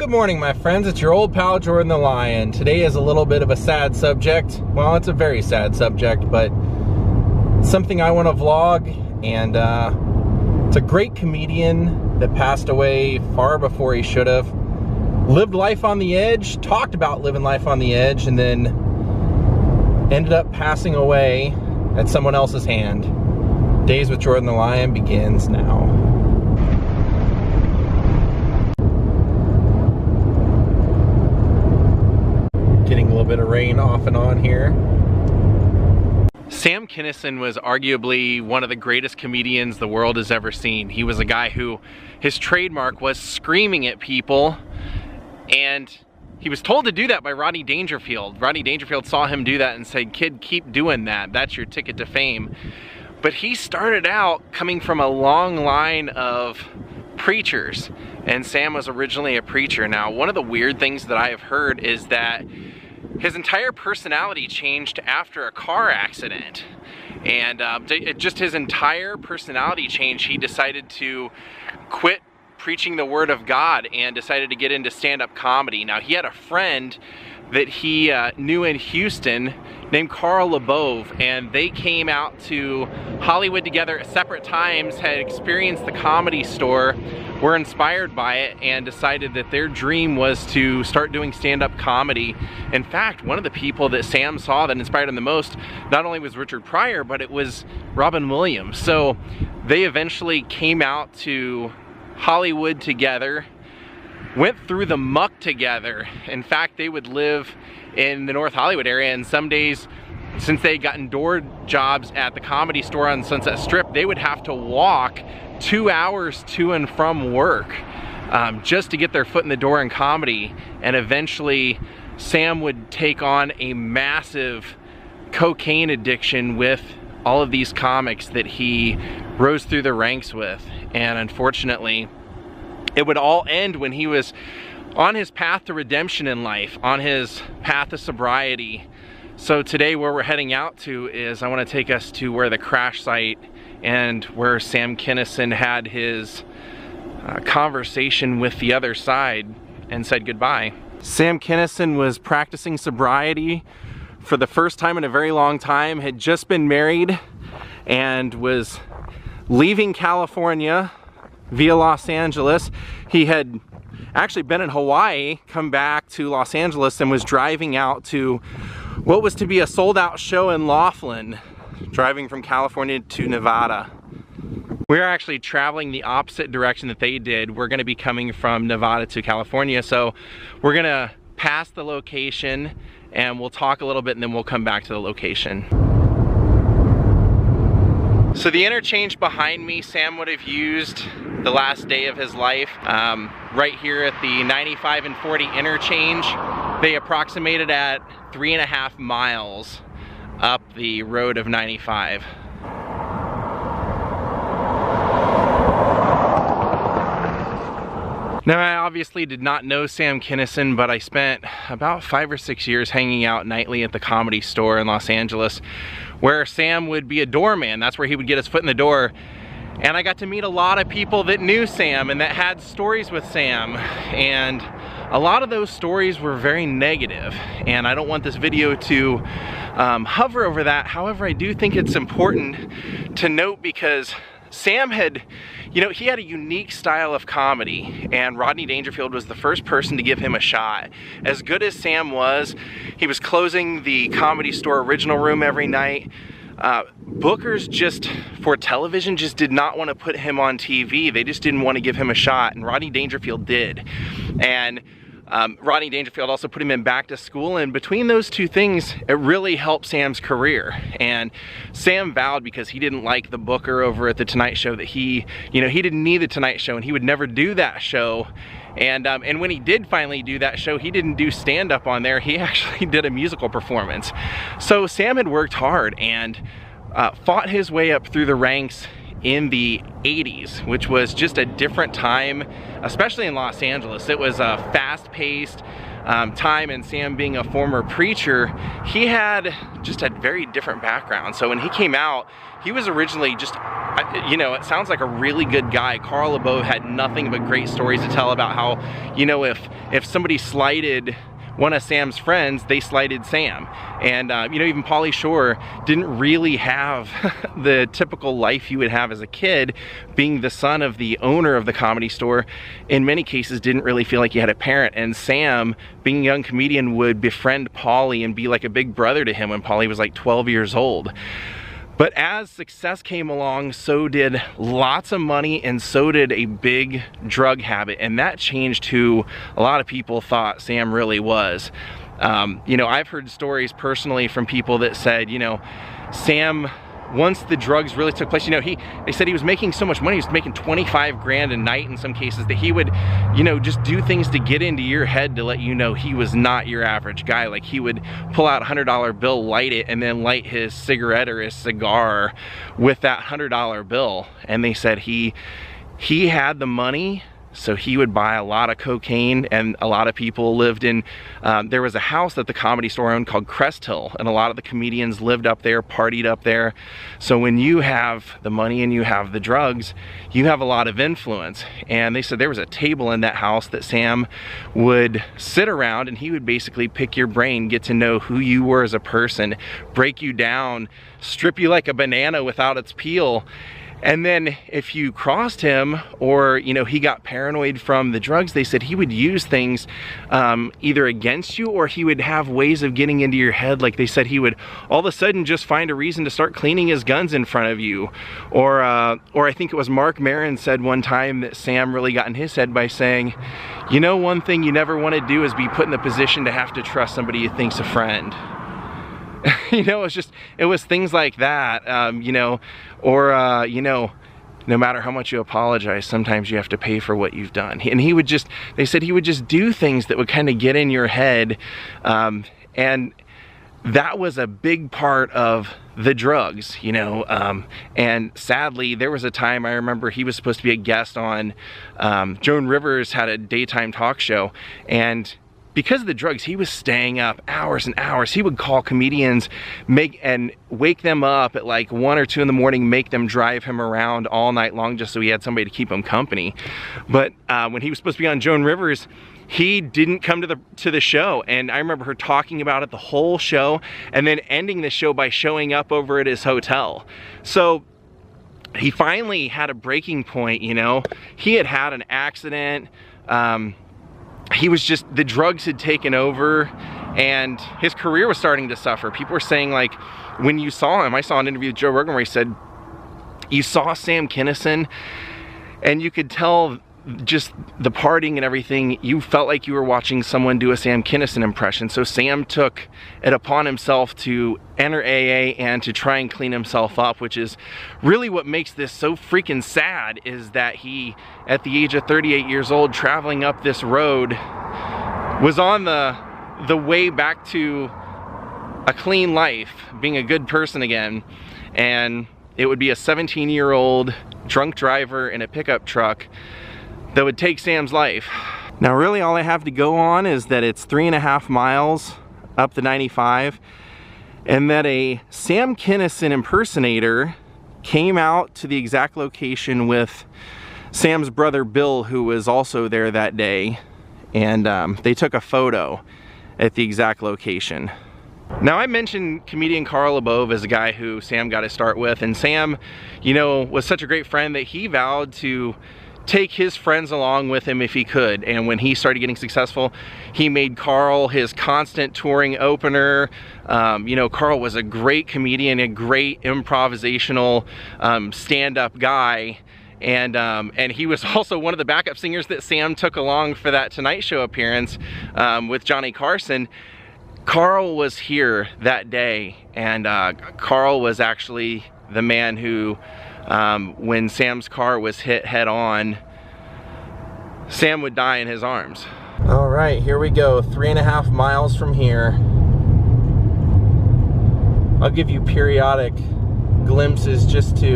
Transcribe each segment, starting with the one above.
Good morning, my friends. It's your old pal, Jordan the Lion. Today is a little bit of a sad subject. Well, it's a very sad subject, but something I want to vlog, and it's a great comedian that passed away far before he should have. Lived life on the edge, talked about living life on the edge, and then ended up passing away at someone else's hand. Daze with Jordan the Lion begins now. Getting a little bit of rain off and on here. Sam Kinison was arguably one of the greatest comedians the world has ever seen. He was a guy who, his trademark was screaming at people, and he was told to do that by Rodney Dangerfield. Rodney Dangerfield saw him do that and said, "Kid, keep doing that. That's your ticket to fame." But he started out coming from a long line of preachers, and Sam was originally a preacher. Now, one of the weird things that I have heard is that his entire personality changed after a car accident, and just his entire personality changed. He decided to quit preaching the word of God and decided to get into stand-up comedy. Now, he had a friend that he knew in Houston named Carl LeBove, and they came out to Hollywood together at separate times, had experienced the Comedy Store, were inspired by it, and decided that their dream was to start doing stand-up comedy. In fact, one of the people that Sam saw that inspired him the most not only was Richard Pryor, but it was Robin Williams. So they eventually came out to Hollywood together, went through the muck together. In fact, they would live in the North Hollywood area, and some days, since they had gotten door jobs at the Comedy Store on Sunset Strip, they would have to walk 2 hours to and from work just to get their foot in the door in comedy. And eventually Sam would take on a massive cocaine addiction with all of these comics that he rose through the ranks with. And unfortunately, it would all end when he was on his path to redemption in life, on his path to sobriety. So today, where we're heading out to is, I want to take us to where the crash site and where Sam Kinison had his conversation with the other side and said goodbye. Sam Kinison was practicing sobriety for the first time in a very long time, had just been married, and was leaving California via Los Angeles. He had actually been in Hawaii, come back to Los Angeles, and was driving out to what was to be a sold-out show in Laughlin, driving from California to Nevada. We're actually traveling the opposite direction that they did. We're gonna be coming from Nevada to California, so we're gonna pass the location and we'll talk a little bit, and then we'll come back to the location. So the interchange behind me, Sam would have used the last day of his life. Right here at the 95 and 40 interchange, they approximated at 3.5 miles up the road of 95. Now, I obviously did not know Sam Kinison, but I spent about 5 or 6 years hanging out nightly at the Comedy Store in Los Angeles, where Sam would be a doorman. That's where he would get his foot in the door. And I got to meet a lot of people that knew Sam and that had stories with Sam. And a lot of those stories were very negative. And I don't want this video to hover over that. However, I do think it's important to note, because Sam had, he had a unique style of comedy, and Rodney Dangerfield was the first person to give him a shot. As good as Sam was, he was closing the Comedy Store original room every night. Bookers just, for television, just did not want to put him on TV. They just didn't want to give him a shot, and Rodney Dangerfield did. And Rodney Dangerfield also put him in back to school, and between those two things, it really helped Sam's career. And Sam vowed, because he didn't like the booker over at the Tonight Show, that he didn't need the Tonight Show, and he would never do that show. And when he did finally do that show, he didn't do stand-up on there. He actually did a musical performance. So Sam had worked hard and fought his way up through the ranks in the 80s, which was just a different time, especially in Los Angeles. It was fast-paced. time, and Sam being a former preacher, he had very different background. So when he came out, he was originally just, you know, it sounds like a really good guy. Carl LeBeau had nothing but great stories to tell about how, you know, if somebody slighted one of Sam's friends, they slighted Sam. And you know, even Pauly Shore didn't really have the typical life you would have as a kid, being the son of the owner of the Comedy Store. In many cases, didn't really feel like he had a parent. And Sam, being a young comedian, would befriend Pauly and be like a big brother to him when Pauly was like 12 years old. But as success came along, so did lots of money, and so did a big drug habit, and that changed who a lot of people thought Sam really was. You know, I've heard stories personally from people that said, you know, Sam, once the drugs really took place, you know, they said he was making so much money, he was making 25 grand a night in some cases, that he would, you know, just do things to get into your head to let you know he was not your average guy. Like, he would pull out a $100 bill, light it, and then light his cigarette or his cigar with that $100 bill. And they said he had the money, so he would buy a lot of cocaine, and a lot of people lived in, there was a house that the Comedy Store owned called Crest Hill, and a lot of the comedians lived up there, partied up there. So when you have the money and you have the drugs, you have a lot of influence. And they said there was a table in that house that Sam would sit around, and he would basically pick your brain, get to know who you were as a person, break you down, strip you like a banana without its peel. And then if you crossed him, or, you know, he got paranoid from the drugs, they said he would use things either against you, or he would have ways of getting into your head. Like, they said he would all of a sudden just find a reason to start cleaning his guns in front of you. Or I think it was Mark Maron said one time that Sam really got in his head by saying, you know, one thing you never want to do is be put in the position to have to trust somebody you think's a friend. You know, it was things like that, you know, or, you know, no matter how much you apologize, sometimes you have to pay for what you've done. And he would just, they said he would just do things that would kind of get in your head, and that was a big part of the drugs, you know. And sadly, there was a time, I remember he was supposed to be a guest on, Joan Rivers had a daytime talk show, and because of the drugs, he was staying up hours and hours. He would call comedians, wake them up at like 1 or 2 in the morning, make them drive him around all night long just so he had somebody to keep him company. But when he was supposed to be on Joan Rivers, he didn't come to the show, and I remember her talking about it the whole show, and then ending the show by showing up over at his hotel. So he finally had a breaking point, you know. He had had an accident. He was just, the drugs had taken over, and his career was starting to suffer. People were saying, like, when you saw him, I saw an interview with Joe Rogan where he said, you saw Sam Kinison, and you could tell just the partying and everything, you felt like you were watching someone do a Sam Kinison impression. So Sam took it upon himself to enter AA and to try and clean himself up, which is really what makes this so freaking sad, is that he, at the age of 38 years old, traveling up this road, was on the way back to a clean life, being a good person again, and it would be a 17-year-old drunk driver in a pickup truck that would take Sam's life. Now really all I have to go on is that it's 3.5 miles up the 95, and that a Sam Kinison impersonator came out to the exact location with Sam's brother Bill, who was also there that day, and they took a photo at the exact location. Now, I mentioned comedian Carl LeBeau as a guy who Sam got to start with, and Sam, you know, was such a great friend that he vowed to take his friends along with him if he could. And when he started getting successful, he made Carl his constant touring opener. You know, Carl was a great comedian, a great improvisational stand-up guy, and he was also one of the backup singers that Sam took along for that Tonight Show appearance with Johnny Carson. Carl was here that day, and Carl was actually the man who, when Sam's car was hit head on, Sam would die in his arms. All right, here we go, 3.5 miles from here. I'll give you periodic glimpses just to,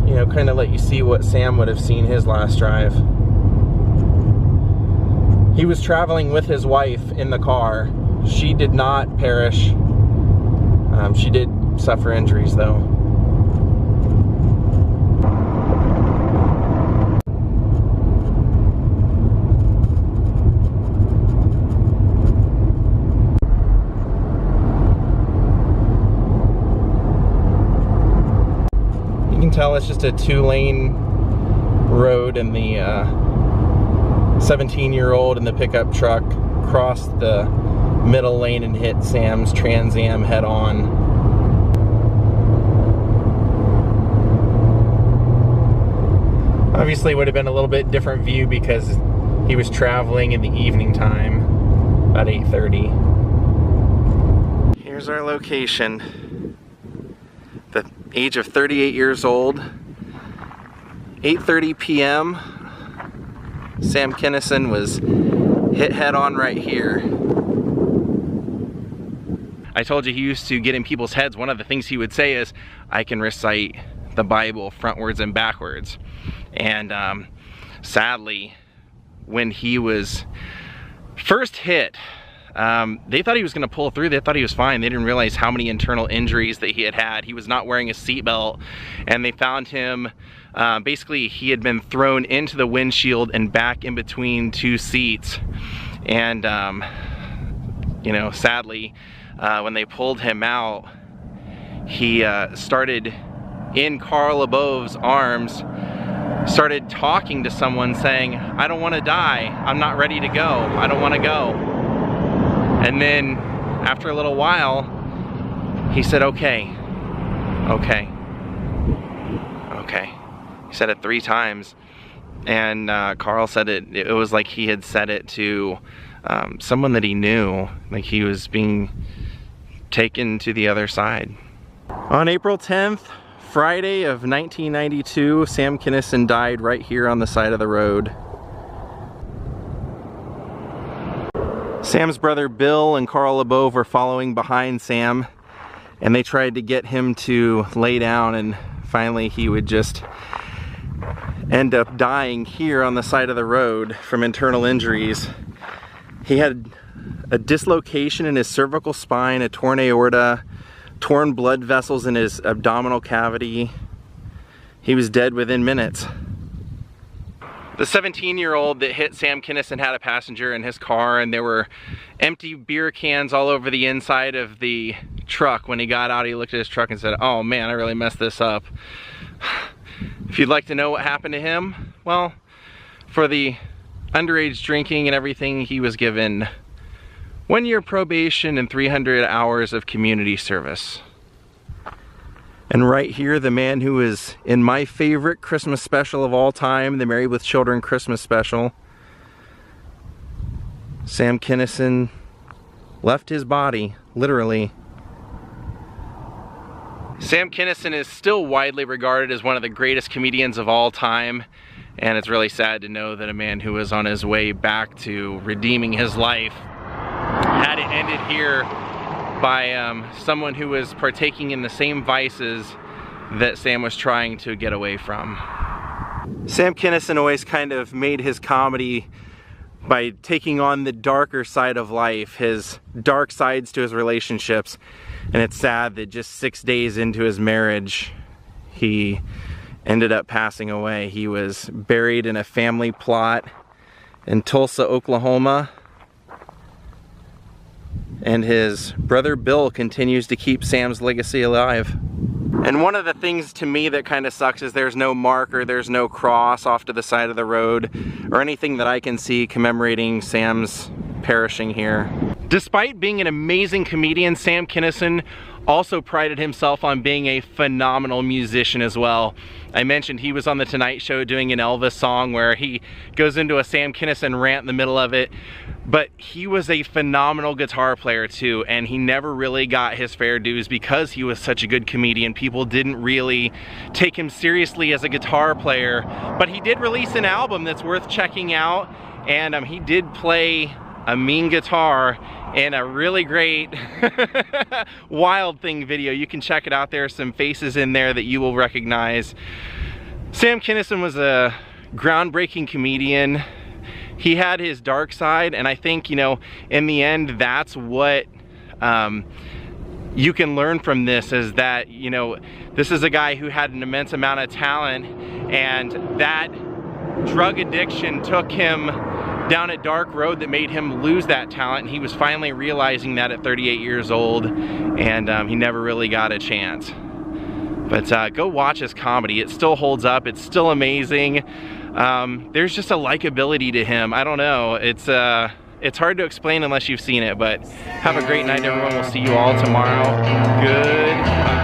you know, kind of let you see what Sam would have seen his last drive. He was traveling with his wife in the car. She did not perish. She did suffer injuries though. You can tell it's just a 2-lane road, and the 17-year-old in the pickup truck crossed the middle lane and hit Sam's Trans Am head on. Obviously it would have been a little bit different view because he was traveling in the evening time, about 8:30. Here's our location. The age of 38 years old. 8:30 p.m. Sam Kinison was hit head on right here. I told you he used to get in people's heads. One of the things he would say is, I can recite the Bible frontwards and backwards. And sadly, when he was first hit, they thought he was going to pull through. They thought he was fine. They didn't realize how many internal injuries that he had had. He was not wearing a seatbelt, and they found him, basically he had been thrown into the windshield and back in between two seats. And you know, sadly, when they pulled him out, he started in Carl LeBeau's arms, started talking to someone saying, I don't want to die, I'm not ready to go, I don't want to go. And then after a little while, he said, okay, okay, okay. He said it 3 times, and Carl said it was like he had said it to someone that he knew, like he was being taken to the other side. On April 10th, Friday of 1992, Sam Kinison died right here on the side of the road. Sam's brother Bill and Carl LeBeau were following behind Sam, and they tried to get him to lay down, and finally he would just end up dying here on the side of the road from internal injuries. He had a dislocation in his cervical spine, a torn aorta, torn blood vessels in his abdominal cavity. He was dead within minutes. The 17-year-old that hit Sam Kinison had a passenger in his car, and there were empty beer cans all over the inside of the truck. When he got out, he looked at his truck and said, oh man, I really messed this up. If you'd like to know what happened to him, well, for the underage drinking and everything, he was given 1 year probation and 300 hours of community service. And right here, the man who is in my favorite Christmas special of all time, the Married with Children Christmas special, Sam Kinison left his body, literally. Sam Kinison is still widely regarded as one of the greatest comedians of all time, and it's really sad to know that a man who was on his way back to redeeming his life had it ended here by someone who was partaking in the same vices that Sam was trying to get away from. Sam Kinison always kind of made his comedy by taking on the darker side of life, his dark sides to his relationships, and it's sad that just 6 days into his marriage, he ended up passing away. He was buried in a family plot in Tulsa, Oklahoma, and his brother Bill continues to keep Sam's legacy alive. And one of the things to me that kind of sucks is there's no marker, there's no cross off to the side of the road, or anything that I can see commemorating Sam's perishing here. Despite being an amazing comedian, Sam Kinison also prided himself on being a phenomenal musician as well. I mentioned he was on The Tonight Show doing an Elvis song where he goes into a Sam Kinison rant in the middle of it, but he was a phenomenal guitar player too, and he never really got his fair dues because he was such a good comedian. People didn't really take him seriously as a guitar player, but he did release an album that's worth checking out, and he did play a mean guitar in a really great Wild Thing video. You can check it out. There are some faces in there that you will recognize. Sam Kinison was a groundbreaking comedian. he had his dark side, and I think, you know, in the end, that's what you can learn from this, is that, you know, this is a guy who had an immense amount of talent, and that drug addiction took him down a dark road that made him lose that talent, and he was finally realizing that at 38 years old, and he never really got a chance. But go watch his comedy. It still holds up. It's still amazing. There's just a likability to him. I don't know. It's hard to explain unless you've seen it, but have a great night, everyone. We'll see you all tomorrow. Goodbye.